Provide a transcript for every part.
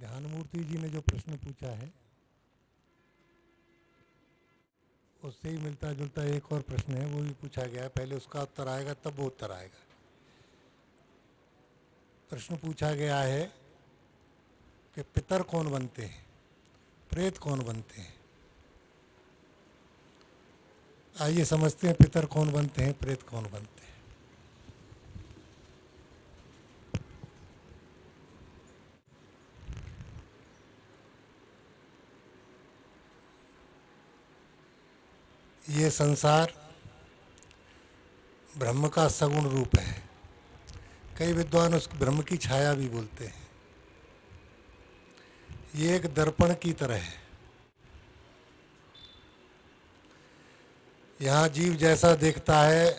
ध्यान मूर्ति जी ने जो प्रश्न पूछा है उससे ही मिलता जुलता एक और प्रश्न है, वो भी पूछा गया है। पहले उसका उत्तर आएगा तब वो उत्तर आएगा। प्रश्न पूछा गया है कि पितर कौन बनते हैं, प्रेत कौन बनते हैं। आइए समझते हैं पितर कौन बनते हैं, प्रेत कौन बनते हैं। ये संसार ब्रह्म का सगुण रूप है। कई विद्वान उस ब्रह्म की छाया भी बोलते हैं। ये एक दर्पण की तरह है। यहाँ जीव जैसा देखता है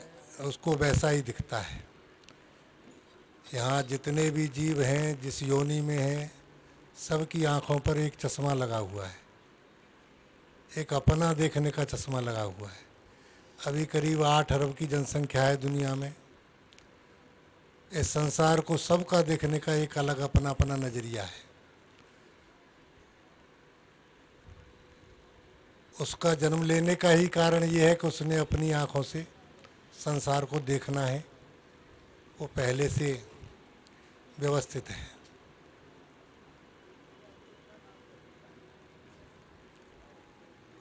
उसको वैसा ही दिखता है। यहाँ जितने भी जीव हैं, जिस योनि में हैं, सबकी आंखों पर एक चश्मा लगा हुआ है, एक अपना देखने का चश्मा लगा हुआ है। अभी करीब 8 अरब की जनसंख्या है दुनिया में। इस संसार को सबका देखने का एक अलग अपना अपना नज़रिया है। उसका जन्म लेने का ही कारण ये है कि उसने अपनी आँखों से संसार को देखना है। वो पहले से व्यवस्थित है।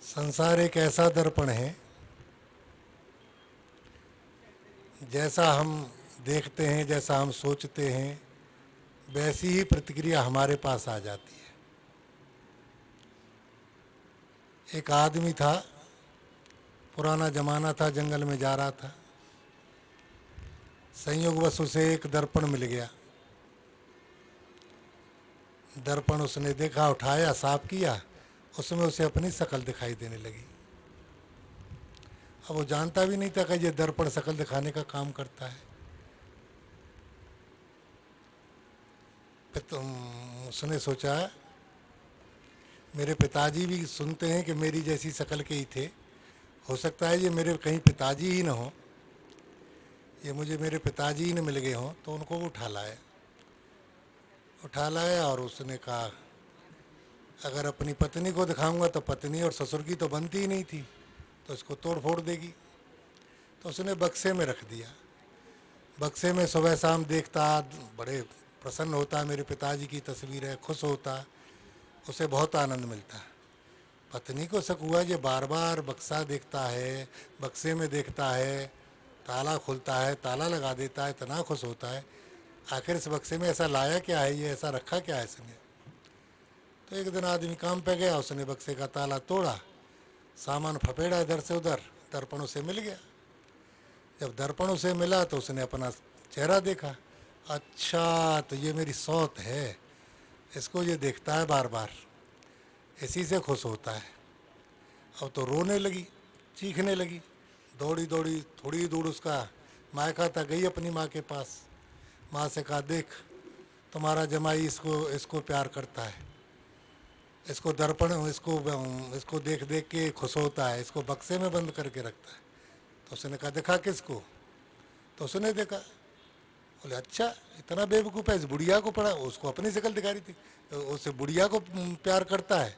संसार एक ऐसा दर्पण है, जैसा हम देखते हैं, जैसा हम सोचते हैं, वैसी ही प्रतिक्रिया हमारे पास आ जाती है। एक आदमी था, पुराना ज़माना था, जंगल में जा रहा था। संयोगवश उसे एक दर्पण मिल गया। दर्पण उसने देखा, उठाया, साफ किया, उसमें उसे अपनी शक्ल दिखाई देने लगी। अब वो जानता भी नहीं था कि ये दर्पण शक्ल दिखाने का काम करता है। उसने सोचा मेरे पिताजी भी सुनते हैं कि मेरी जैसी शक्ल के ही थे, हो सकता है ये मेरे कहीं पिताजी ही न हो, ये मुझे मेरे पिताजी ही न मिल गए हों। तो उनको वो उठा लाया और उसने कहा अगर अपनी पत्नी को दिखाऊंगा तो पत्नी और ससुर की तो बनती ही नहीं थी, तो इसको तोड़ फोड़ देगी। तो उसने बक्से में रख दिया। बक्से में सुबह शाम देखता, बड़े प्रसन्न होता, मेरे पिताजी की तस्वीर है, खुश होता, उसे बहुत आनंद मिलता। पत्नी को शक हुआ, ये बार बार बक्सा देखता है, बक्से में देखता है, ताला खुलता है, ताला लगा देता है, इतना खुश होता है, आखिर इस बक्से में ऐसा लाया क्या है, ये ऐसा रखा क्या है इसने। तो एक दिन आदमी काम पे गया, उसने बक्से का ताला तोड़ा, सामान फपेड़ा इधर से उधर, दर्पण उसे मिल गया। जब दर्पण उसे मिला तो उसने अपना चेहरा देखा। अच्छा, तो ये मेरी सौत है, इसको ये देखता है बार बार, इसी से खुश होता है। अब तो रोने लगी, चीखने लगी, दौड़ी दौड़ी थोड़ी दूर उसका मायका तक गई अपनी माँ के पास। माँ से कहा देख, तुम्हारा जमाई इसको इसको प्यार करता है, इसको दर्पण इसको देख देख के खुश होता है, इसको बक्से में बंद करके रखता है। तो उसने कहा देखा किसको? तो उसने देखा। बोले अच्छा, इतना बेवकूफ़ है, इस बुढ़िया को पड़ा, उसको अपनी शक्ल दिखा रही थी, तो उसे बुढ़िया को प्यार करता है।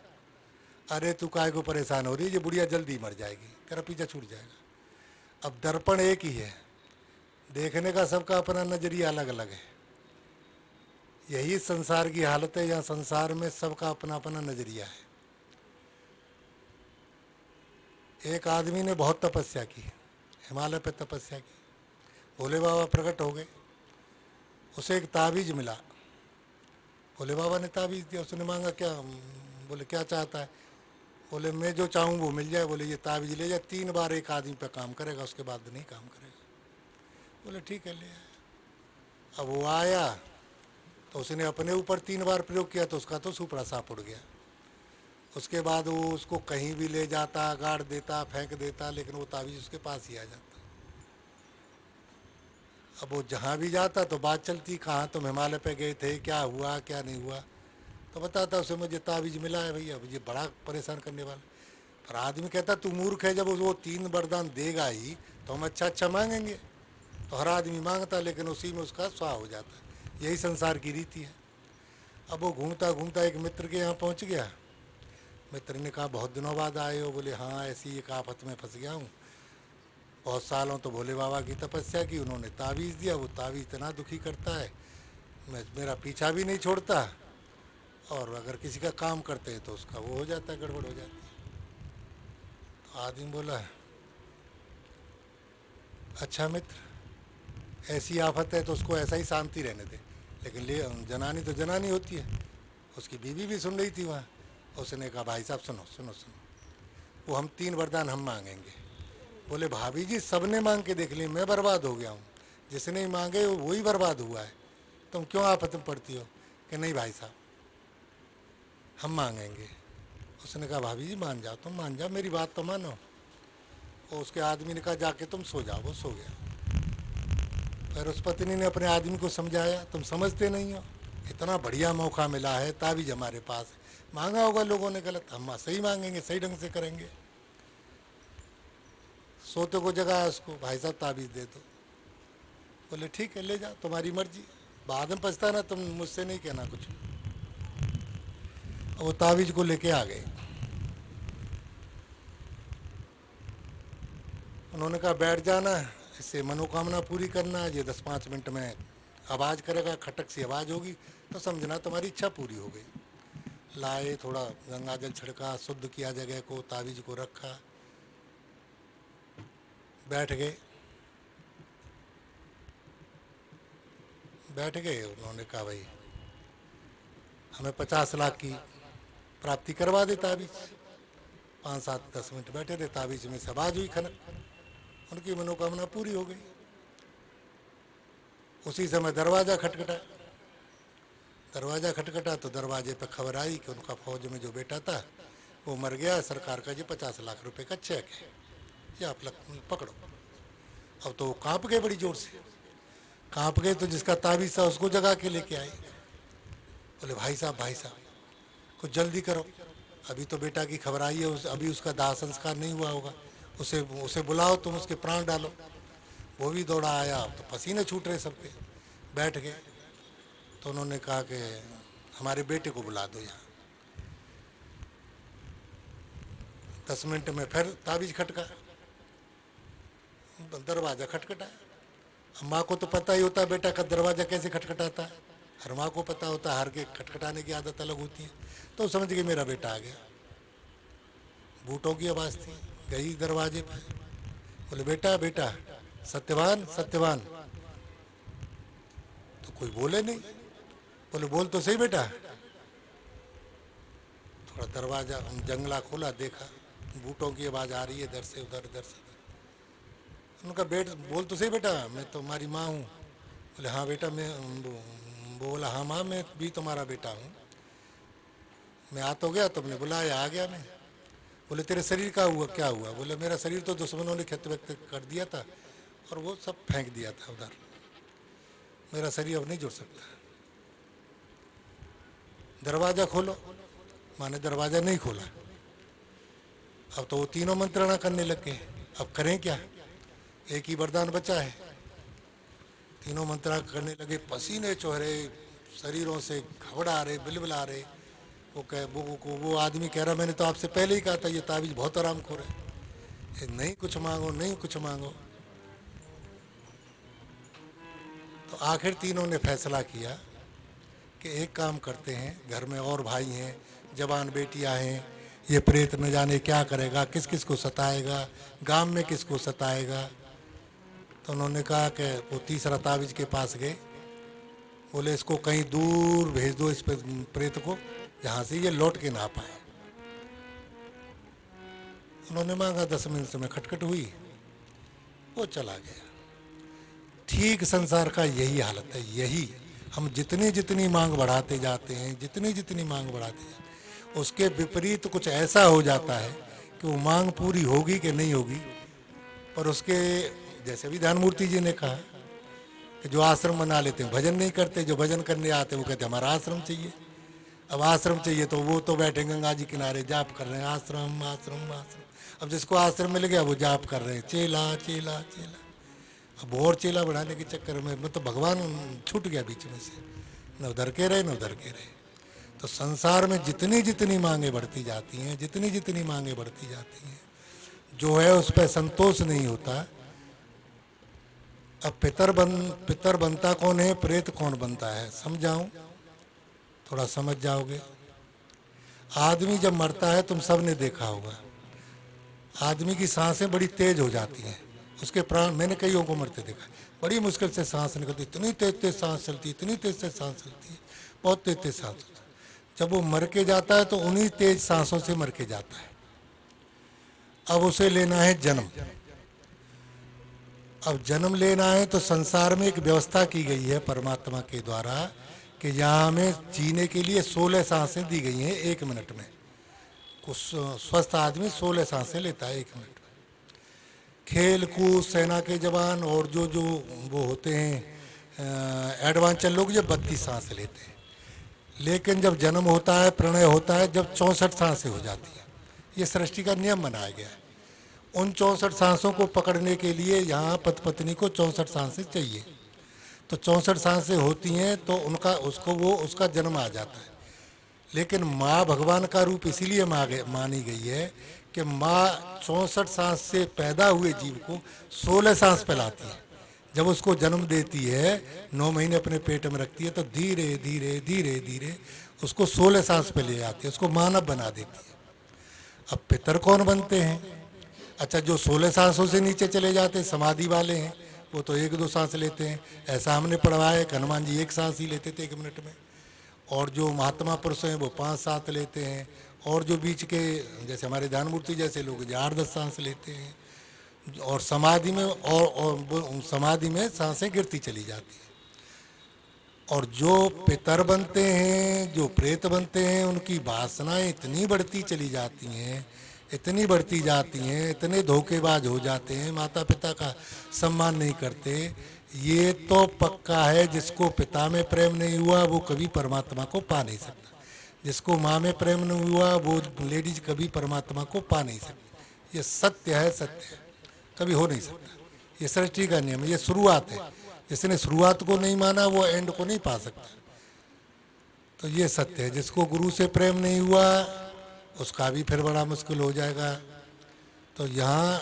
अरे तू काय को परेशान हो रही है, ये बुढ़िया जल्दी मर जाएगी, तेरा पीछा छूट जाएगा। अब दर्पण एक ही है, देखने का सबका अपना नज़रिया अलग अलग है। यही संसार की हालत है, यहाँ संसार में सबका अपना अपना नज़रिया है। एक आदमी ने बहुत तपस्या की, हिमालय पे तपस्या की, भोले बाबा प्रकट हो गए, उसे एक ताबीज़ मिला। भोले बाबा ने ताबीज़ दिया, उसने मांगा क्या? बोले क्या चाहता है? बोले मैं जो चाहूँ वो मिल जाए। बोले ये ताबीज़ ले जा, 3 बार एक आदमी पे काम करेगा, उसके बाद नहीं काम करेगा। बोले ठीक है, ले आया। अब वो आया तो उसने अपने ऊपर 3 बार प्रयोग किया तो उसका तो सुपड़ा साफ उड़ गया। उसके बाद वो उसको कहीं भी ले जाता, गाड़ देता, फेंक देता, लेकिन वो ताबीज़ उसके पास ही आ जाता। अब वो जहाँ भी जाता तो बात चलती, कहाँ तुम हिमालय पे गए थे, क्या हुआ क्या नहीं हुआ, तो बताता उसे मुझे ताबीज़ मिला है भैया, ये बड़ा परेशान करने वाला। पर आदमी कहता तू मूर्ख है, जब वो 3 वरदान देगा ही तो हम अच्छा अच्छा मांगेंगे। तो हर आदमी मांगता, लेकिन उसी में उसका स्वाह हो जाता है। यही संसार की रीति है। अब वो घूमता घूमता एक मित्र के यहाँ पहुँच गया। मित्र ने कहा बहुत दिनों बाद आए हो। बोले हाँ ऐसी एक आफत में फंस गया हूँ। बहुत सालों तो भोले बाबा की तपस्या की, उन्होंने तावीज़ दिया, वो तावीज़ इतना दुखी करता है, मैं मेरा पीछा भी नहीं छोड़ता, और अगर किसी का काम करते हैं तो उसका वो हो जाता है, गड़बड़ हो जाती है। तो आदमी बोला अच्छा मित्र, ऐसी आफत है तो उसको ऐसा ही शांति रहने दे, लेकिन ले जनानी तो जनानी होती है। उसकी बीवी भी सुन रही थी वहाँ। उसने कहा भाई साहब सुनो सुनो सुनो, वो हम 3 वरदान हम मांगेंगे। बोले भाभी जी सबने मांग के देख ली, मैं बर्बाद हो गया हूँ, जिसने ही मांगे वही बर्बाद हुआ है, तुम क्यों आफत में पड़ती हो? कि नहीं भाई साहब हम मांगेंगे। उसने कहा भाभी जी मान जाओ, तुम मान जाओ, मेरी बात तो मानो। और उसके आदमी ने कहा जाके तुम सो जाओ। वो सो गया। फिर उस पत्नी ने अपने आदमी को समझाया, तुम समझते नहीं हो, इतना बढ़िया मौका मिला है, ताबीज हमारे पास है, मांगा होगा लोगों ने गलत, हम सही मांगेंगे, सही ढंग से करेंगे। सोते को जगह उसको, भाई साहब ताबीज दे दो। बोले ठीक है ले जाओ, तुम्हारी मर्जी, बाद में पछताना, तुम मुझसे नहीं कहना कुछ। वो ताबीज को लेके आ गए। उन्होंने कहा बैठ जाना, इससे मनोकामना पूरी करना, ये 10-5 मिनट में आवाज़ करेगा, खटक सी आवाज़ होगी तो समझना तुम्हारी इच्छा पूरी हो गई। लाए, थोड़ा गंगा जल छिड़का, शुद्ध किया जगह को, ताबीज को रखा, बैठ गए। बैठ गए, उन्होंने कहा भाई हमें 50 लाख की प्राप्ति करवा दे ताबीज। 5-7-10 मिनट बैठे थे, ताबीज में से आवाज़ हुई खनक, उनकी मनोकामना पूरी हो गई। उसी समय दरवाज़ा खटखटा। दरवाज़ा खटखटा तो दरवाजे पर खबर आई कि उनका फौज में जो बेटा था वो मर गया, सरकार का जी 50 लाख रुपए का चेक है, ये आप पकड़ो। अब तो वो काँप गए, बड़ी ज़ोर से काँप गए। तो जिसका ताबीज़ था उसको जगा के लेके आए। बोले भाई साहब कुछ जल्दी करो, अभी तो बेटा की खबर आई है, अभी उसका दाह संस्कार नहीं हुआ होगा, उसे उसे बुलाओ, तुम उसके प्राण डालो। वो भी दौड़ा आया, तो पसीने छूट रहे सबके। बैठ गए। तो उन्होंने कहा कि हमारे बेटे को बुला दो यहाँ। 10 मिनट में फिर ताबीज खटका, दरवाज़ा खटखटा। माँ को तो पता ही होता है बेटा का दरवाज़ा कैसे खटखटाता है, हर माँ को पता होता है, हर के खटखटाने की आदत अलग होती है। तो समझ गए मेरा बेटा आ गया। बूटों की आवाज़ थी, गई दरवाजे पर। बोले बेटा बेटा, सत्यवान सत्यवान। तो कोई बोले नहीं। बोले बोल तो सही बेटा। थोड़ा दरवाज़ा जंगला खोला, देखा बूटों की आवाज़ आ रही है इधर से उधर, इधर से उधर। उनका बेट बोल तो सही बेटा, मैं तुम्हारी माँ हूँ। बोले हाँ बेटा मैं, बोला हाँ माँ मैं भी तुम्हारा बेटा हूँ, मैं आ तो गया, तुमने बुलाया आ गया मैं। बोले तेरे शरीर का हुआ क्या हुआ? बोले मेरा शरीर तो दुश्मनों ने क्षत व्यक्त कर दिया था और वो सब फेंक दिया था उधर, मेरा शरीर अब नहीं जुड़ सकता। दरवाज़ा खोलो, माने दरवाज़ा नहीं खोला। अब तो वो तीनों मंत्रणा करने लग गए, अब करें क्या, एक ही वरदान बचा है। तीनों मंत्रणा करने लगे, पसीने चोहरे शरीरों से, घबरा रहे, बिलबिला रहे। वो आदमी कह रहा मैंने तो आपसे पहले ही कहा था ये ताबीज़ बहुत आराम खोर है, ये नहीं कुछ मांगो, नहीं कुछ मांगो। तो आखिर तीनों ने फैसला किया कि एक काम करते हैं, घर में और भाई हैं, जवान बेटियां हैं, ये प्रेत न जाने क्या करेगा, किस किस को सताएगा, गांव में किसको सताएगा। तो उन्होंने कहा कि वो तीसरा ताबीज़ के पास गए। बोले इसको कहीं दूर भेज दो, इस प्रेत को, जहाँ से ये लौट के ना पाए। उन्होंने मांगा, 10 मिनट में खटखट हुई, वो चला गया। ठीक संसार का यही हालत है। यही हम जितनी जितनी मांग बढ़ाते जाते हैं, जितनी जितनी मांग बढ़ाते जाते हैं, उसके विपरीत कुछ ऐसा हो जाता है कि वो मांग पूरी होगी कि नहीं होगी। पर उसके, जैसे भी ध्यानमूर्ति जी ने कहा कि जो आश्रम बना लेते हैं भजन नहीं करते, जो भजन करने आते हैं वो कहते हैं हमारा आश्रम चाहिए। अब आश्रम चाहिए तो वो तो बैठे गंगा जी किनारे जाप कर रहे हैं, आश्रम आश्रम आश्रम। अब जिसको आश्रम मिल गया वो जाप कर रहे हैं, चेला चेला चेला। अब और चेला बढ़ाने के चक्कर में तो भगवान छूट गया बीच में से, न उधर के रहे न उधर के रहे। तो संसार में जितनी जितनी मांगे बढ़ती जाती हैं, जितनी जितनी मांगे बढ़ती जाती हैं, जो है उस पर संतोष नहीं होता। अब पितर बनता कौन है, प्रेत कौन बनता है, समझाऊं? थोड़ा समझ जाओगे। आदमी जब मरता है, तुम सब ने देखा होगा, आदमी की सांसें बड़ी तेज हो जाती हैं, उसके प्राण, मैंने कईयों को मरते देखा, बड़ी मुश्किल से सांस निकलती, इतनी तेज तेज सांस चलती, इतनी तेज तेज सांस चलती है, बहुत तेज तेज सांस। जब वो मर के जाता है तो उन्हीं तेज सांसों से मर के जाता है। अब उसे लेना है जन्म। अब जन्म लेना है तो संसार में एक व्यवस्था की गई है परमात्मा के द्वारा कि यहाँ हमें जीने के लिए 16 सांसें दी गई हैं 1 मिनट में। कुछ स्वस्थ आदमी 16 सांसें लेता है 1 मिनट में। खेल कूद, सेना के जवान और जो जो वो होते हैं एडवांचर लोग, ये 32 सांसें लेते हैं। लेकिन जब जन्म होता है, प्रणय होता है, जब 64 सांसें हो जाती हैं। ये सृष्टि का नियम बनाया गया है। उन 64 सांसों को पकड़ने के लिए यहाँ पति पत्नी को 64 सांसें चाहिए। तो 64 सांसें होती हैं तो उनका उसको वो उसका जन्म आ जाता है। लेकिन माँ भगवान का रूप इसीलिए मानी गई है कि माँ 64 सांस से पैदा हुए जीव को 16 सांस फैलाती है। जब उसको जन्म देती है, 9 महीने अपने पेट में रखती है, तो धीरे धीरे धीरे धीरे उसको 16 सांस पे ले आती है, उसको मानव बना देती है। अब पितर कौन बनते हैं? अच्छा, जो 16 सांसों से नीचे चले जाते हैं, समाधि वाले हैं, वो तो 1-2 सांस लेते हैं। ऐसा हमने पढ़वा है कि हनुमान जी 1 सांस ही लेते थे 1 मिनट में। और जो महात्मा पुरुष हैं वो 5 सांस लेते हैं। और जो बीच के, जैसे हमारे ध्यानमूर्ति जैसे लोग, 8-10 सांस लेते हैं। और समाधि में समाधि में सांसें गिरती चली जाती हैं। और जो पितर बनते हैं, जो प्रेत बनते हैं, उनकी वासनाएं इतनी बढ़ती चली जाती हैं, इतनी बढ़ती जाती हैं, इतने धोखेबाज हो जाते हैं, माता पिता का सम्मान नहीं करते। ये तो पक्का है, जिसको पिता में प्रेम नहीं हुआ वो कभी परमात्मा को पा नहीं सकता। जिसको माँ में प्रेम नहीं हुआ वो लेडीज कभी परमात्मा को पा नहीं सकती। ये सत्य है, सत्य है, कभी हो नहीं सकता। ये सृष्टि का नियम है, ये शुरुआत है। जिसने शुरुआत को नहीं माना वो एंड को नहीं पा सकता। तो ये सत्य है। जिसको गुरु से प्रेम नहीं हुआ उसका भी फिर बड़ा मुश्किल हो जाएगा। तो यहाँ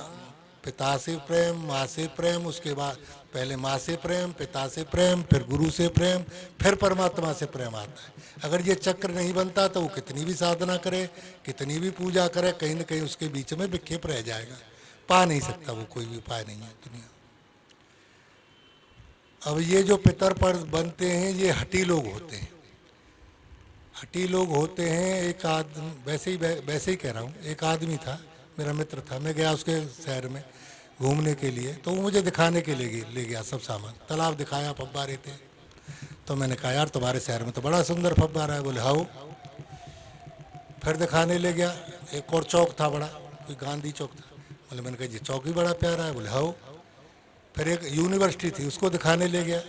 पिता से प्रेम, माँ से प्रेम, उसके बाद पहले माँ से प्रेम, पिता से प्रेम, फिर गुरु से प्रेम, फिर परमात्मा से प्रेम आता है। अगर ये चक्र नहीं बनता तो वो कितनी भी साधना करे, कितनी भी पूजा करे, कहीं ना कहीं उसके बीच में विक्षेप रह जाएगा, पा नहीं सकता वो, कोई भी उपाय नहीं है दुनिया। अब ये जो पितर पर बनते हैं ये हठी लोग होते हैं, हठी लोग होते हैं। एक आदमी, वैसे ही कह रहा हूँ, एक आदमी था, मेरा मित्र था, मैं गया उसके शहर में घूमने के लिए, तो वो मुझे दिखाने के लिए ले गया सब सामान। तालाब दिखाया, फव्वारे थे। तो मैंने कहा यार तुम्हारे शहर में तो बड़ा सुंदर फव्वारा है। बोले हाँ। फिर दिखाने ले गया, एक और चौक था बड़ा, कोई गांधी चौक था। बोले, मैंने कहा ये चौक भी बड़ा प्यारा है। बोले हाँ। फिर एक यूनिवर्सिटी थी, उसको दिखाने ले गया।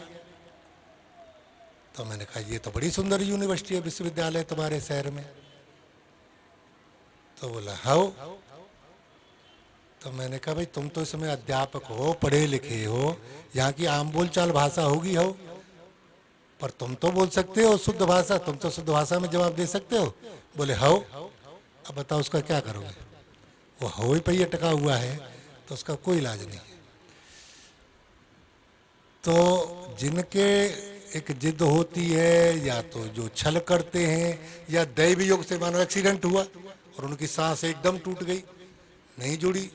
तो मैंने कहा ये तो बड़ी सुंदर यूनिवर्सिटी है, विश्वविद्यालय तुम्हारे शहर में। तो बोला हाँ। तो मैंने कहा भाई तुम तो इसमें अध्यापक हो, पढ़े लिखे हो, यहाँ की आम बोलचाल भाषा होगी हो, पर तुम तो बोल सकते हो शुद्ध भाषा, तुम तो शुद्ध भाषा में जवाब दे सकते हो। बोले हाँ। अब बताओ उसका क्या करोगे? वो हो ही पे टका हुआ है तो उसका कोई इलाज नहीं है। तो जिनके एक जिद होती है, या तो जो छल करते हैं, या दैवी योग से मानो एक्सीडेंट हुआ और उनकी सांस एकदम टूट गई, नहीं जुड़ी,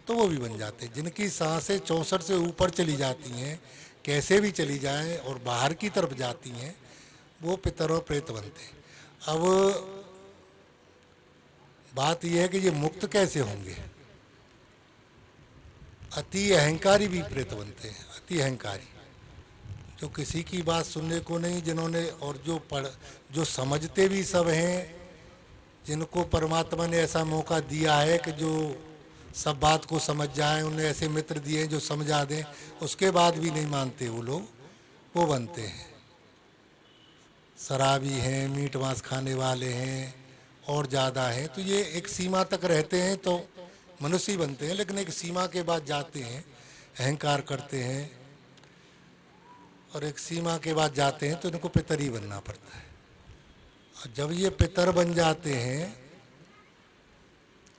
तो वो भी बन जाते हैं। जिनकी सांसें 64 से ऊपर चली जाती हैं, कैसे भी चली जाएं और बाहर की तरफ जाती हैं, वो पितर और प्रेत बनते हैं। अब बात यह है कि ये मुक्त कैसे होंगे? अति अहंकारी भी प्रेत बनते हैं, अति अहंकारी, जो किसी की बात सुनने को नहीं, जिन्होंने, और जो समझते भी सब हैं, जिनको परमात्मा ने ऐसा मौका दिया है कि जो सब बात को समझ जाएं, उन्हें ऐसे मित्र दिए जो समझा दें, उसके बाद भी नहीं मानते वो लोग, वो बनते हैं। शराबी हैं, मीट मांस खाने वाले हैं, और ज़्यादा हैं। तो ये एक सीमा तक रहते हैं तो मनुष्य ही बनते हैं, लेकिन एक सीमा के बाद जाते हैं, अहंकार करते हैं, और एक सीमा के बाद जाते हैं तो इनको पितर ही बनना पड़ता है। और जब ये पितर बन जाते हैं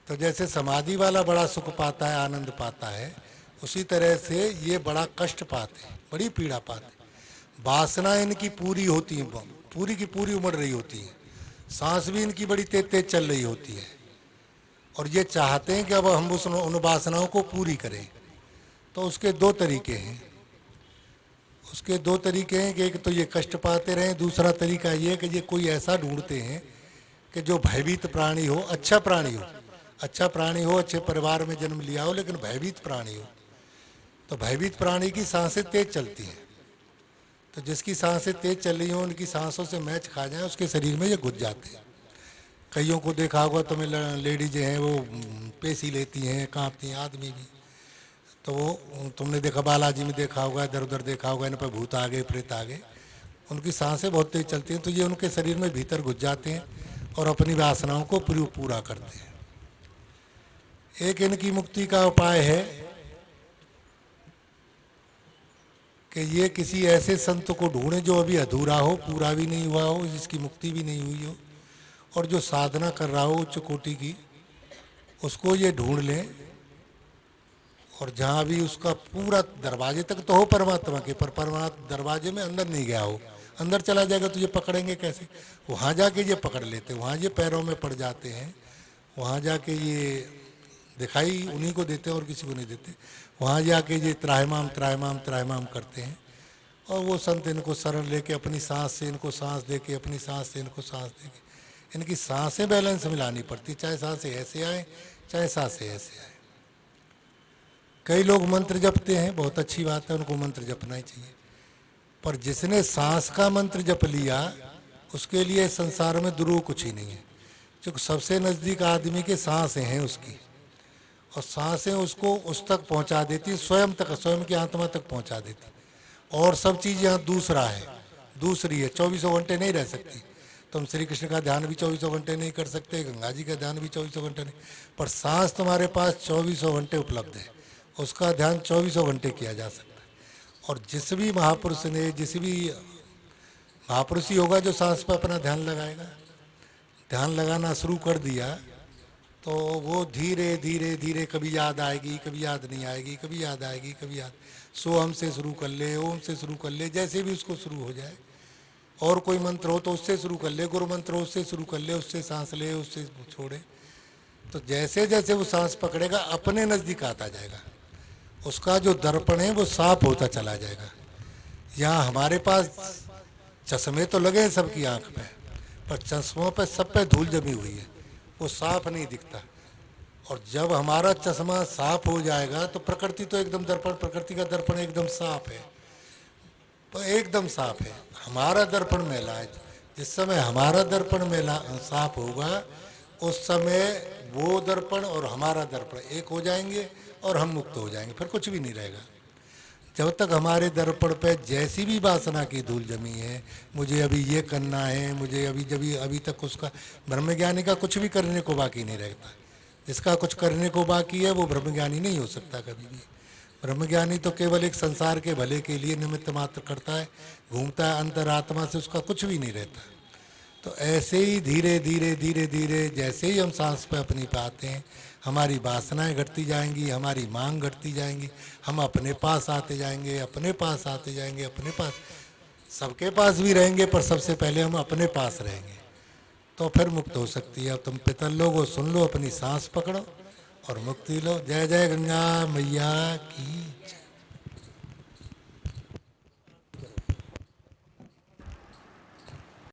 तो जैसे समाधि वाला बड़ा सुख पाता है, आनंद पाता है, उसी तरह से ये बड़ा कष्ट पाते हैं, बड़ी पीड़ा पाते हैं। वासना इनकी पूरी होती है, पूरी की पूरी उमड़ रही होती है, सांस भी इनकी बड़ी तेज तेज चल रही होती है, और ये चाहते हैं कि अब हम उन वासनाओं को पूरी करें। तो उसके दो तरीके हैं, उसके दो तरीके हैं कि एक तो ये कष्ट पाते रहें, दूसरा तरीका ये है कि ये कोई ऐसा ढूंढते हैं कि जो भयभीत प्राणी हो, अच्छा प्राणी हो, अच्छा प्राणी हो, अच्छे परिवार में जन्म लिया हो, लेकिन भयभीत प्राणी हो। तो भयभीत प्राणी की सांसें तेज चलती हैं, तो जिसकी सांसें तेज चल रही हो, उनकी सांसों से मैच खा जाए, उसके शरीर में ये घुस जाते हैं। कईयों को देखा होगा तुम्हें, लेडीज हैं वो पेशी लेती हैं, कांपती हैं, आदमी भी। तो वो तुमने देखा, बालाजी में देखा होगा, इधर उधर देखा होगा, इन पर भूत आ गए, प्रेत आ गए, उनकी सांसें बहुत तेज चलती हैं, तो ये उनके शरीर में भीतर घुस जाते हैं और अपनी वासनाओं को पूरा करते हैं। एक इनकी मुक्ति का उपाय है कि ये किसी ऐसे संत को ढूंढे जो अभी अधूरा हो, पूरा भी नहीं हुआ हो, जिसकी मुक्ति भी नहीं हुई हो, और जो साधना कर रहा हो उच्च कोटि की, उसको ये ढूंढ लें। और जहाँ भी उसका पूरा दरवाजे तक तो हो परमात्मा के, पर परमात्मा दरवाजे में अंदर नहीं गया हो, अंदर चला जाएगा तो ये पकड़ेंगे कैसे? वहाँ जाके ये पकड़ लेते, वहाँ ये पैरों में पड़ जाते हैं, वहाँ जाके ये दिखाई उन्हीं को देते हैं और किसी को नहीं देते। वहाँ जाके ये त्राहिमाम त्राहिमाम त्राहिमाम करते हैं, और वो संत इनको शरण लेके अपनी सांस से इनको सांस दे के, अपनी सांस से इनको सांस दे के, इनकी सांसें बैलेंस मिलानी पड़ती, चाहे सांसें ऐसे आए चाहे सांसें ऐसे आए। कई लोग मंत्र जपते हैं, बहुत अच्छी बात है, उनको मंत्र जपना ही चाहिए, पर जिसने सांस का मंत्र जप लिया उसके लिए संसार में दुरूह कुछ ही नहीं है, क्योंकि सबसे नज़दीक आदमी के सांसें हैं उसकी, और सांसें उसको उस तक पहुंचा देती, स्वयं तक, स्वयं की आत्मा तक पहुंचा देती। और सब चीज़ यहाँ दूसरा है, दूसरी है, 24 घंटे नहीं रह सकती। तुम श्री कृष्ण का ध्यान भी 24 घंटे नहीं कर सकते, गंगा जी का ध्यान भी 24 घंटे नहीं, पर सांस तुम्हारे पास 24 घंटे उपलब्ध है, उसका ध्यान 24 घंटे किया जा सकता है। और जिस भी महापुरुष ने, जिस भी महापुरुष ही होगा जो सांस पर अपना ध्यान लगाएगा, ध्यान लगाना शुरू कर दिया तो वो धीरे धीरे धीरे, कभी याद आएगी, कभी याद नहीं आएगी, कभी याद आएगी, कभी याद, सोहम से शुरू कर ले, ओम से शुरू कर ले, जैसे भी उसको शुरू हो जाए। और कोई मंत्र हो तो उससे शुरू कर ले, गुरु मंत्र हो उससे शुरू कर ले, उससे सांस ले, उससे छोड़े। तो जैसे जैसे वो सांस पकड़ेगा अपने नज़दीक आता जाएगा, उसका जो दर्पण है वो साफ होता चला जाएगा। यहाँ हमारे पास चश्मे तो लगे हैं सबकी आंख पे, पर चश्मों पे सब पे धूल जमी हुई है, वो साफ नहीं दिखता। और जब हमारा चश्मा साफ हो जाएगा तो प्रकृति तो एकदम दर्पण, प्रकृति का दर्पण एकदम साफ है, तो एकदम साफ है। हमारा दर्पण मैला है, जिस समय हमारा दर्पण मैला साफ होगा उस समय वो दर्पण और हमारा दर्पण एक हो जाएंगे और हम मुक्त हो जाएंगे, फिर कुछ भी नहीं रहेगा। जब तक हमारे दर्पण पे जैसी भी वासना की धूल जमी है, मुझे अभी ये करना है, मुझे अभी तक उसका, ब्रह्मज्ञानी का कुछ भी करने को बाकी नहीं रहता। जिसका कुछ करने को बाकी है वो ब्रह्मज्ञानी नहीं हो सकता कभी भी। ब्रह्मज्ञानी तो केवल एक संसार के भले के लिए निमित्त मात्र करता है, घूमता है, अंतरात्मा से उसका कुछ भी नहीं रहता। तो ऐसे ही धीरे धीरे धीरे धीरे जैसे ही हम सांस पे अपनी पे आते हैं, हमारी वासनाएं घटती जाएंगी, हमारी मांग घटती जाएंगी, हम अपने पास आते जाएंगे, अपने पास आते जाएंगे, अपने पास, सबके पास भी रहेंगे पर सबसे पहले हम अपने पास रहेंगे, तो फिर मुक्त हो सकती है। तुम पितर लोगो सुन लो, अपनी सांस पकड़ो और मुक्ति लो। जय जय गंगा मैया की।